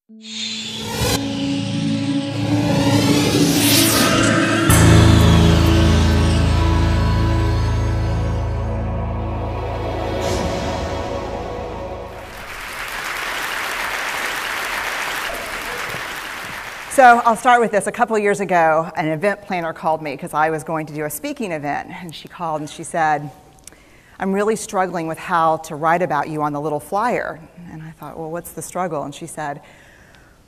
So I'll start with this. A couple of years ago, an event planner called me because I was going to do a speaking event. And she called and she said, I'm really struggling with how to write about you on the little flyer. And I thought, well, what's the struggle? And she said,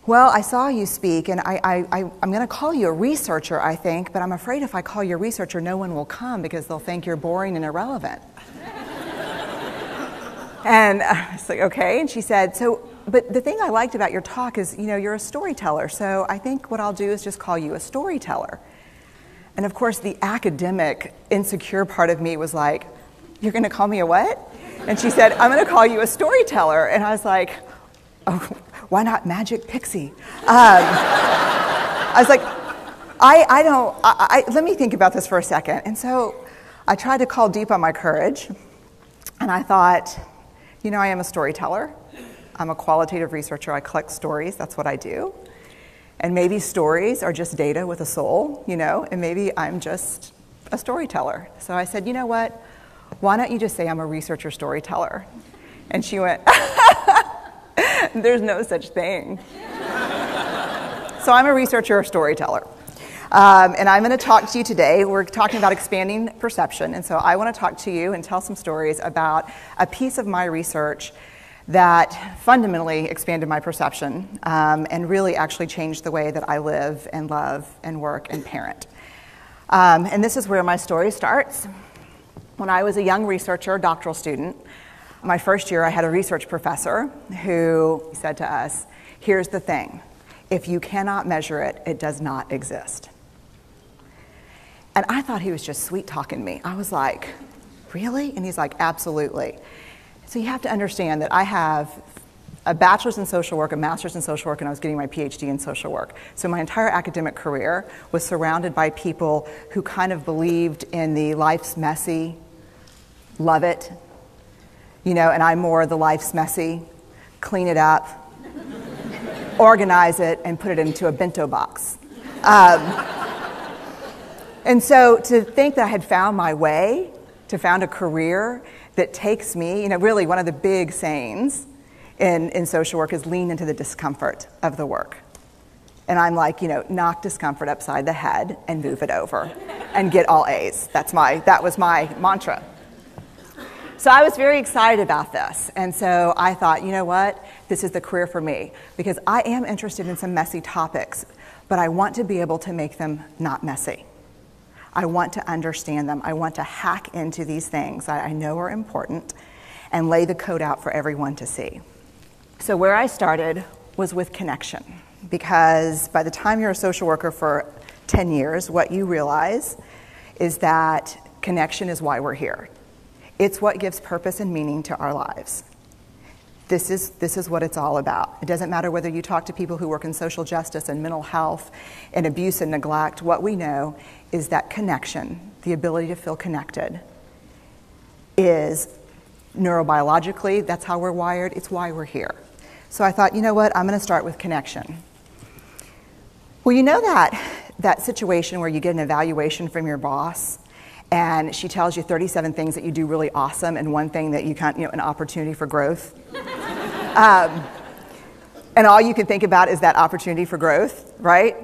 well, I saw you speak, and I'm going to call you a researcher, I think, but I'm afraid if I call you a researcher, no one will come because they'll think you're boring and irrelevant. And I was like, okay. And she said, but the thing I liked about your talk is, you're a storyteller, so I think what I'll do is just call you a storyteller. And of course, the academic, insecure part of me was like, you're going to call me a what? And she said, I'm going to call you a storyteller. And I was like, oh, why not Magic Pixie? I was like, let me think about this for a second. And so I tried to call deep on my courage, and I thought, I am a storyteller. I'm a qualitative researcher. I collect stories. That's what I do. And maybe stories are just data with a soul, and maybe I'm just a storyteller. So I said, you know what? Why don't you just say I'm a researcher storyteller? And she went, there's no such thing. So I'm a researcher storyteller. And I'm going to talk to you today. We're talking about expanding perception. And so I want to talk to you and tell some stories about a piece of my research that fundamentally expanded my perception and really actually changed the way that I live and love and work and parent. And this is where my story starts. When I was a young researcher, doctoral student, my first year I had a research professor who said to us, here's the thing, if you cannot measure it, it does not exist. And I thought he was just sweet-talking me. I was like, really? And he's like, absolutely. So you have to understand that I have a bachelor's in social work, a master's in social work, and I was getting my PhD in social work. So my entire academic career was surrounded by people who kind of believed in the life's messy, love it, and I'm more the life's messy, clean it up, organize it, and put it into a bento box. And so to think that I had found my way, to found a career that takes me, really one of the big sayings in social work is lean into the discomfort of the work. And I'm like, knock discomfort upside the head and move it over and get all A's. That was my mantra. So I was very excited about this. And so I thought, you know what? This is the career for me because I am interested in some messy topics, but I want to be able to make them not messy. I want to understand them. I want to hack into these things that I know are important and lay the code out for everyone to see. So where I started was with connection, because by the time you're a social worker for 10 years, what you realize is that connection is why we're here. It's what gives purpose and meaning to our lives. This is what it's all about. It doesn't matter whether you talk to people who work in social justice and mental health and abuse and neglect. What we know is that connection, the ability to feel connected, is neurobiologically, that's how we're wired. It's why we're here. So I thought, you know what? I'm going to start with connection. Well, you know that situation where you get an evaluation from your boss and she tells you 37 things that you do really awesome and one thing that you can't, an opportunity for growth. And all you can think about is that opportunity for growth, right?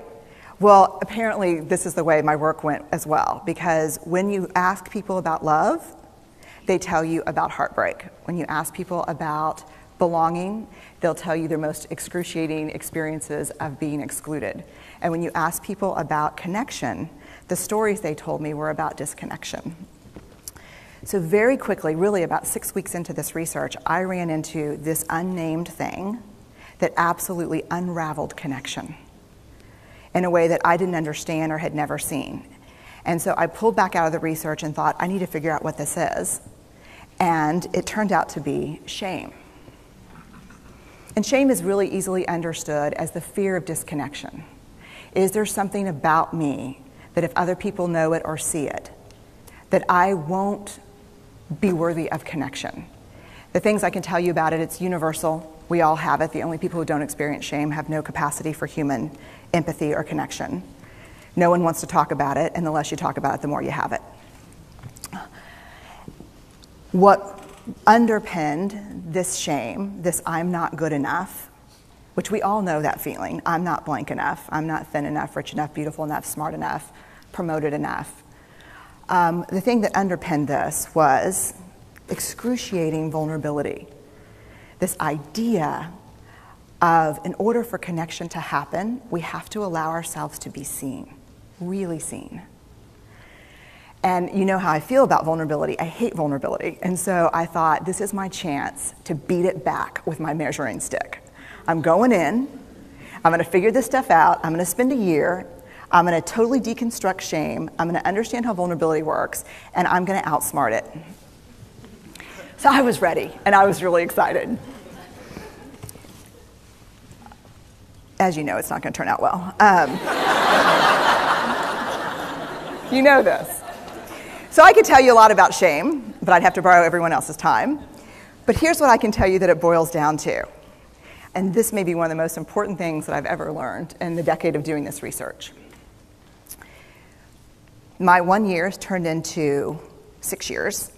Well, apparently this is the way my work went as well, because when you ask people about love, they tell you about heartbreak. When you ask people about belonging, they'll tell you their most excruciating experiences of being excluded. And when you ask people about connection, the stories they told me were about disconnection. So very quickly, really about 6 weeks into this research, I ran into this unnamed thing that absolutely unraveled connection in a way that I didn't understand or had never seen. And so I pulled back out of the research and thought, I need to figure out what this is. And it turned out to be shame. And shame is really easily understood as the fear of disconnection. Is there something about me that if other people know it or see it, that I won't be worthy of connection? The things I can tell you about it, it's universal. We all have it. The only people who don't experience shame have no capacity for human empathy or connection. No one wants to talk about it, and the less you talk about it, the more you have it. What underpinned this shame, this I'm not good enough, which we all know that feeling, I'm not blank enough, I'm not thin enough, rich enough, beautiful enough, smart enough, promoted enough. The thing that underpinned this was excruciating vulnerability. This idea of, in order for connection to happen, we have to allow ourselves to be seen, really seen. And you know how I feel about vulnerability. I hate vulnerability. And so I thought, this is my chance to beat it back with my measuring stick. I'm going in, I'm going to figure this stuff out, I'm going to spend a year, I'm going to totally deconstruct shame, I'm going to understand how vulnerability works, and I'm going to outsmart it. So I was ready, and I was really excited. As you know, it's not going to turn out well. You know this. So I could tell you a lot about shame, but I'd have to borrow everyone else's time. But here's what I can tell you that it boils down to. And this may be one of the most important things that I've ever learned in the decade of doing this research. My 1 year has turned into 6 years,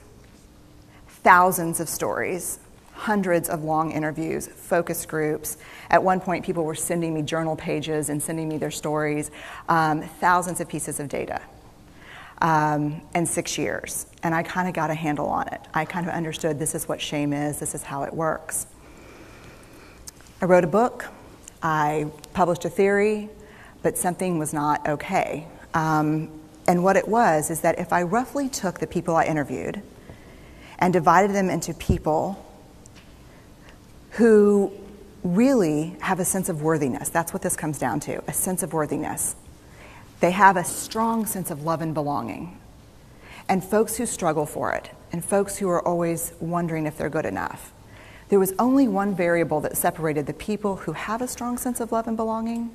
thousands of stories, hundreds of long interviews, focus groups. At one point, people were sending me journal pages and sending me their stories, thousands of pieces of data, and 6 years. And I kind of got a handle on it. I kind of understood this is what shame is, this is how it works. I wrote a book, I published a theory, but something was not okay. And what it was is that if I roughly took the people I interviewed and divided them into people who really have a sense of worthiness, that's what this comes down to, a sense of worthiness. They have a strong sense of love and belonging. And folks who struggle for it, and folks who are always wondering if they're good enough. There was only one variable that separated the people who have a strong sense of love and belonging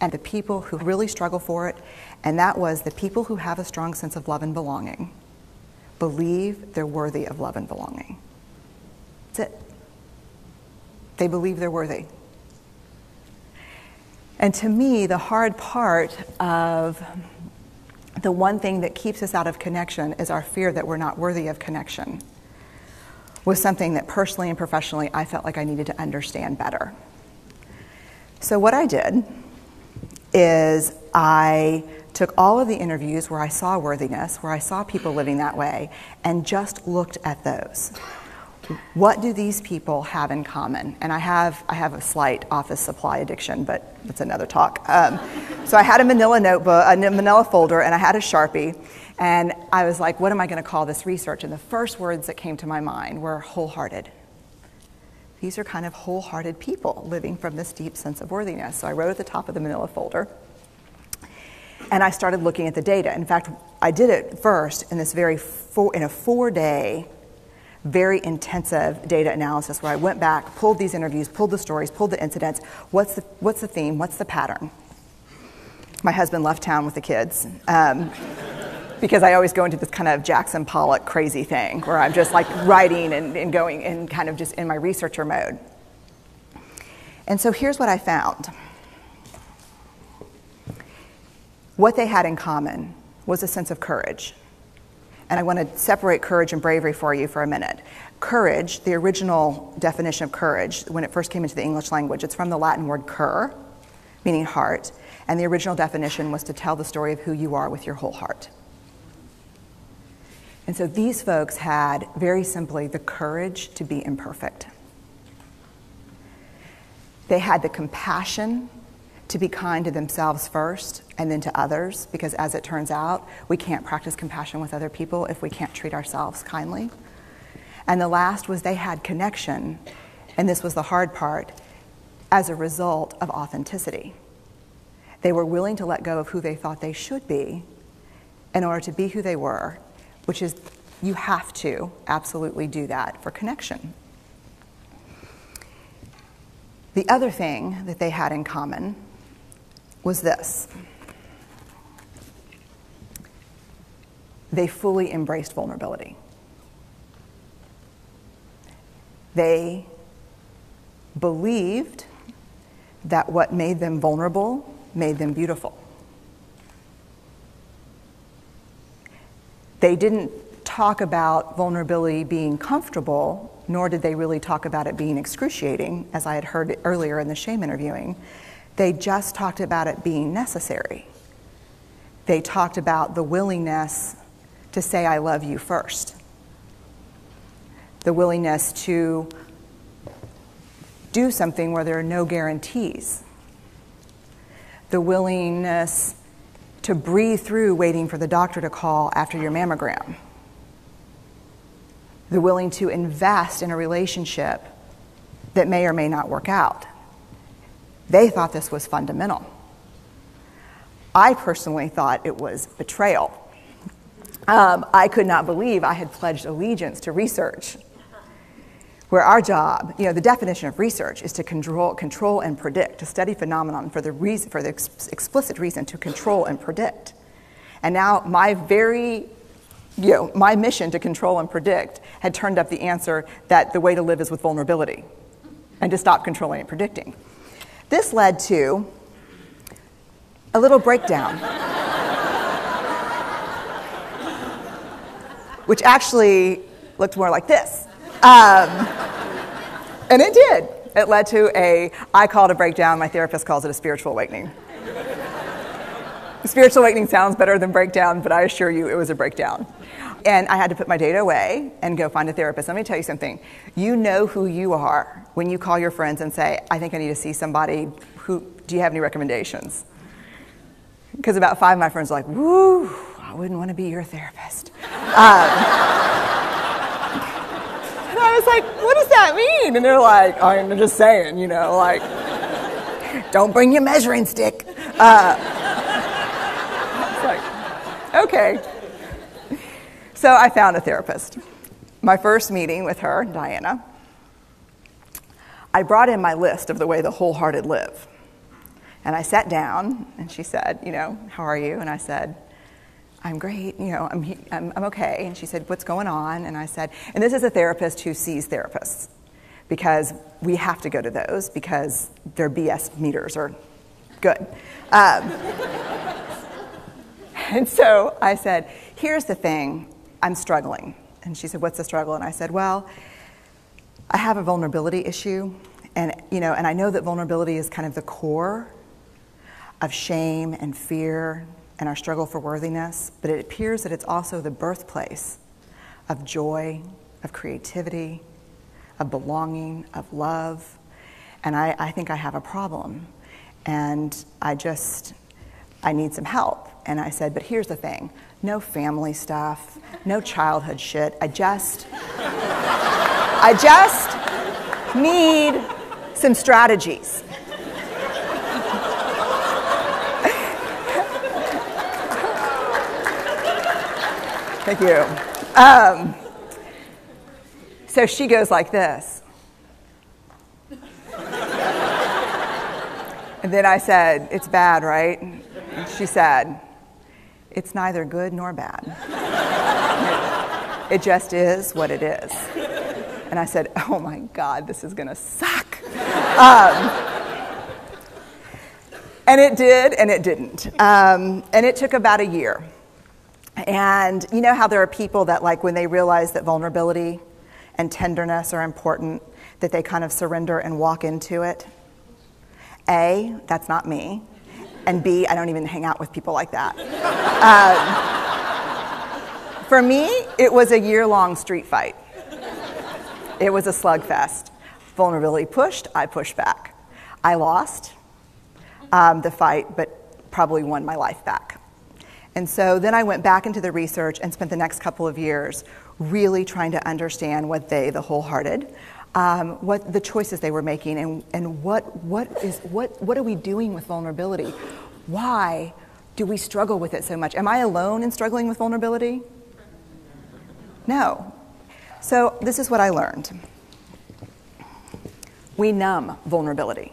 and the people who really struggle for it, and that was the people who have a strong sense of love and belonging believe they're worthy of love and belonging. That's it. They believe they're worthy. And to me, the hard part of the one thing that keeps us out of connection is our fear that we're not worthy of connection, was something that personally and professionally I felt like I needed to understand better. So what I did is I took all of the interviews where I saw worthiness, where I saw people living that way, and just looked at those. What do these people have in common? And I have a slight office supply addiction, but that's another talk. So I had a manila notebook, a manila folder, and I had a Sharpie. And I was like, what am I going to call this research? And the first words that came to my mind were wholehearted. These are kind of wholehearted people living from this deep sense of worthiness. So I wrote at the top of the manila folder. And I started looking at the data. In fact, I did it first in this in a 4-day, very intensive data analysis where I went back, pulled these interviews, pulled the stories, pulled the incidents. What's the theme? What's the pattern? My husband left town with the kids because I always go into this kind of Jackson Pollock crazy thing where I'm just like writing and going and kind of just in my researcher mode. And so here's what I found. What they had in common was a sense of courage. And I want to separate courage and bravery for you for a minute. Courage, the original definition of courage, when it first came into the English language, it's from the Latin word cur, meaning heart. And the original definition was to tell the story of who you are with your whole heart. And so these folks had, very simply, the courage to be imperfect. They had the compassion to be kind to themselves first and then to others, because as it turns out, we can't practice compassion with other people if we can't treat ourselves kindly. And the last was they had connection, and this was the hard part, as a result of authenticity. They were willing to let go of who they thought they should be in order to be who they were, which is, you have to absolutely do that for connection. The other thing that they had in common was this. They fully embraced vulnerability. They believed that what made them vulnerable made them beautiful. They didn't talk about vulnerability being comfortable, nor did they really talk about it being excruciating, as I had heard earlier in the shame interviewing. They just talked about it being necessary. They talked about the willingness to say, I love you first. The willingness to do something where there are no guarantees. The willingness to breathe through waiting for the doctor to call after your mammogram. The willing to invest in a relationship that may or may not work out. They thought this was fundamental. I personally thought it was betrayal. I could not believe I had pledged allegiance to research, where our job, the definition of research is to control and predict, to study phenomenon for the explicit reason to control and predict. And now my mission to control and predict had turned up the answer that the way to live is with vulnerability and to stop controlling and predicting. This led to a little breakdown, which actually looked more like this. And it did. It led to I call it a breakdown, my therapist calls it a spiritual awakening. Spiritual awakening sounds better than breakdown, but I assure you it was a breakdown. And I had to put my data away and go find a therapist. Let me tell you something. You know who you are when you call your friends and say, I think I need to see somebody. Do you have any recommendations? Because about 5 of my friends are like, woo, I wouldn't want to be your therapist. And I was like, what does that mean? And they're like, oh, I'm just saying, don't bring your measuring stick. It's like, okay. So I found a therapist. My first meeting with her, Diana, I brought in my list of the way the wholehearted live. And I sat down, and she said, how are you? And I said, I'm great, I'm okay. And she said, what's going on? And I said, and this is a therapist who sees therapists, because we have to go to those because their BS meters are good. And so I said, here's the thing, I'm struggling. And she said, what's the struggle? And I said, well, I have a vulnerability issue, and I know that vulnerability is kind of the core of shame and fear and our struggle for worthiness, but it appears that it's also the birthplace of joy, of creativity, of belonging, of love, and I think I have a problem, and I need some help. And I said, but here's the thing, no family stuff, no childhood shit, I just need some strategies. Thank you. So she goes like this. And then I said, it's bad, right? And she said, it's neither good nor bad. It just is what it is. And I said, oh my God, this is going to suck. And it did, and it didn't. And it took about a year. And you know how there are people that, when they realize that vulnerability and tenderness are important, that they kind of surrender and walk into it? A, that's not me. And B, I don't even hang out with people like that. For me, it was a year-long street fight. It was a slugfest. Vulnerability pushed, I pushed back. I lost the fight, but probably won my life back. And so then I went back into the research and spent the next couple of years really trying to understand what the wholehearted, what the choices they were making, and what are we doing with vulnerability? Why do we struggle with it so much? Am I alone in struggling with vulnerability? No. So this is what I learned. We numb vulnerability.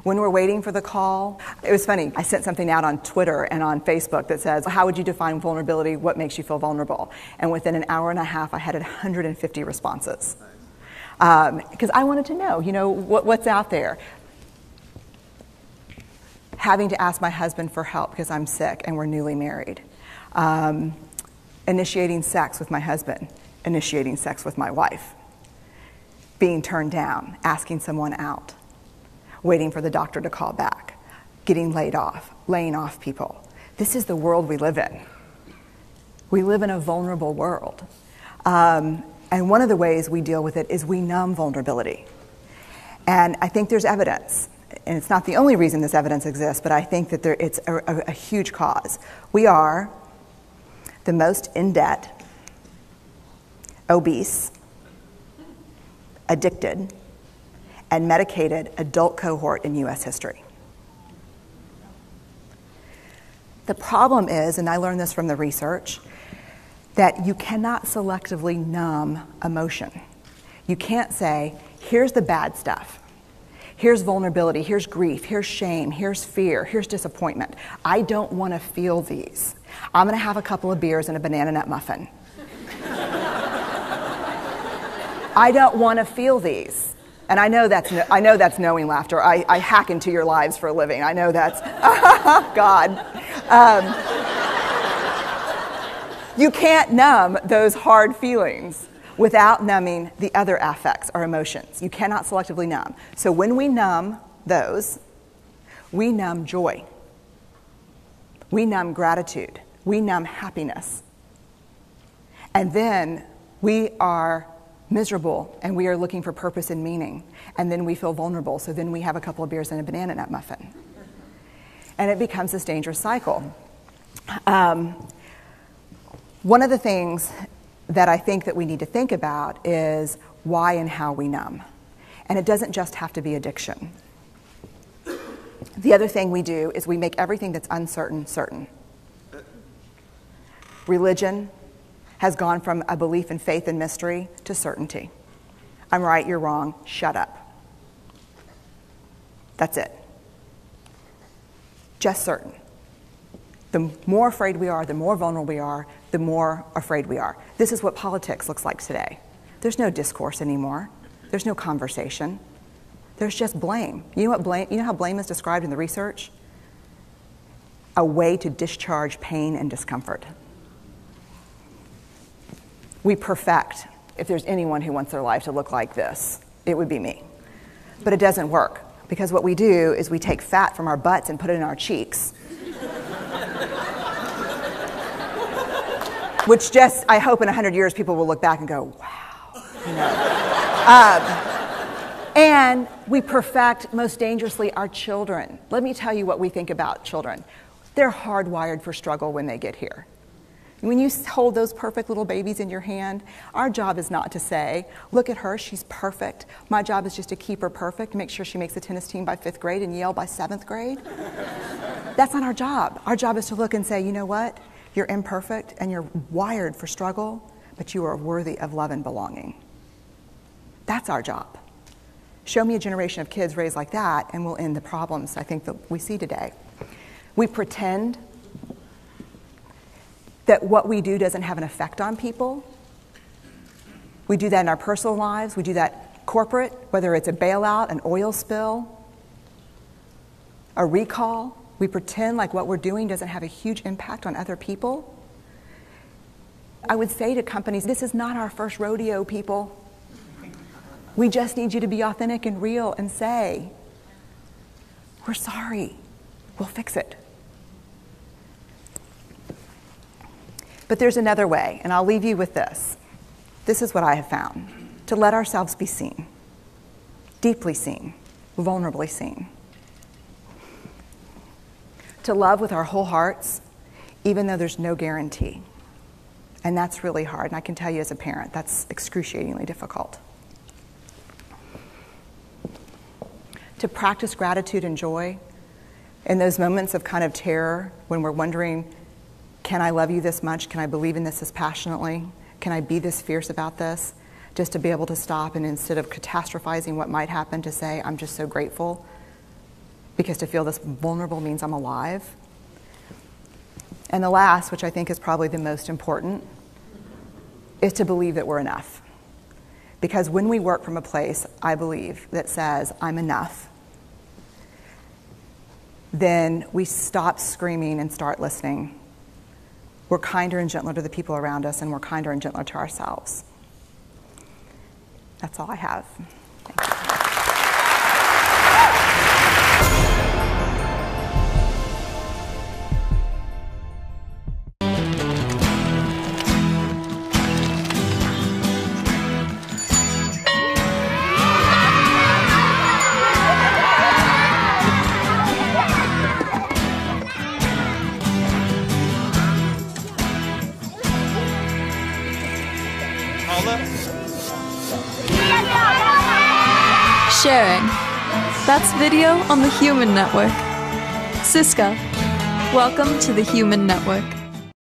When we're waiting for the call, it was funny, I sent something out on Twitter and on Facebook that says, how would you define vulnerability? What makes you feel vulnerable? And within an hour and a half, I had 150 responses. because I wanted to know, what's out there. Having to ask my husband for help because I'm sick and we're newly married. Initiating sex with my husband, initiating sex with my wife. Being turned down, asking someone out, waiting for the doctor to call back, getting laid off, laying off people. This is the world we live in. We live in a vulnerable world. And one of the ways we deal with it is we numb vulnerability. And I think there's evidence, and it's not the only reason this evidence exists, but I think that it's a huge cause. We are the most in debt, obese, addicted, and medicated adult cohort in U.S. history. The problem is, and I learned this from the research, that you cannot selectively numb emotion. You can't say, here's the bad stuff. Here's vulnerability, here's grief, here's shame, here's fear, here's disappointment. I don't want to feel these. I'm going to have a couple of beers and a banana nut muffin. I don't want to feel these. And I know that's knowing laughter. I hack into your lives for a living. I know that's, God. You can't numb those hard feelings without numbing the other affects or emotions. You cannot selectively numb. So when we numb those, we numb joy. We numb gratitude. We numb happiness. And then we are miserable and we are looking for purpose and meaning. And then we feel vulnerable. So then we have a couple of beers and a banana nut muffin. And it becomes this dangerous cycle. One of the things that I think that we need to think about is why and how we numb. And it doesn't just have to be addiction. The other thing we do is we make everything that's uncertain certain. Religion has gone from a belief in faith and mystery to certainty. I'm right, you're wrong, shut up. That's it. Just certain. The more afraid we are, the more vulnerable we are, the more afraid we are. This is what politics looks like today. There's no discourse anymore. There's no conversation. There's just blame. You know how blame is described in the research? A way to discharge pain and discomfort. We perfect. If there's anyone who wants their life to look like this, it would be me. But it doesn't work, because what we do is we take fat from our butts and put it in our cheeks. Which just, I hope in 100 years people will look back and go, wow. And we perfect, most dangerously, our children. Let me tell you what we think about children. They're hardwired for struggle when they get here. When you hold those perfect little babies in your hand, our job is not to say, look at her, she's perfect. My job is just to keep her perfect, make sure she makes the tennis team by 5th grade and Yale by 7th grade. That's not our job. Our job is to look and say, you know what? You're imperfect and you're wired for struggle, but you are worthy of love and belonging. That's our job. Show me a generation of kids raised like that and we'll end the problems I think that we see today. We pretend that what we do doesn't have an effect on people. We do that in our personal lives. We do that corporate, whether it's a bailout, an oil spill, a recall. We pretend like what we're doing doesn't have a huge impact on other people. I would say to companies, this is not our first rodeo, people. We just need you to be authentic and real and say, we're sorry, we'll fix it. But there's another way, and I'll leave you with this. This is what I have found. To let ourselves be seen, deeply seen, vulnerably seen. To love with our whole hearts, even though there's no guarantee. And that's really hard, and I can tell you as a parent, that's excruciatingly difficult. To practice gratitude and joy in those moments of kind of terror when we're wondering, can I love you this much? Can I believe in this passionately? Can I be this fierce about this? Just to be able to stop and instead of catastrophizing what might happen, to say, I'm just so grateful. Because to feel this vulnerable means I'm alive. And the last, which I think is probably the most important, is to believe that we're enough. Because when we work from a place, I believe, that says, I'm enough, then we stop screaming and start listening. We're kinder and gentler to the people around us, and we're kinder and gentler to ourselves. That's all I have. Thank you. Sharing. That's video on the Human Network. Siska, welcome to the Human Network.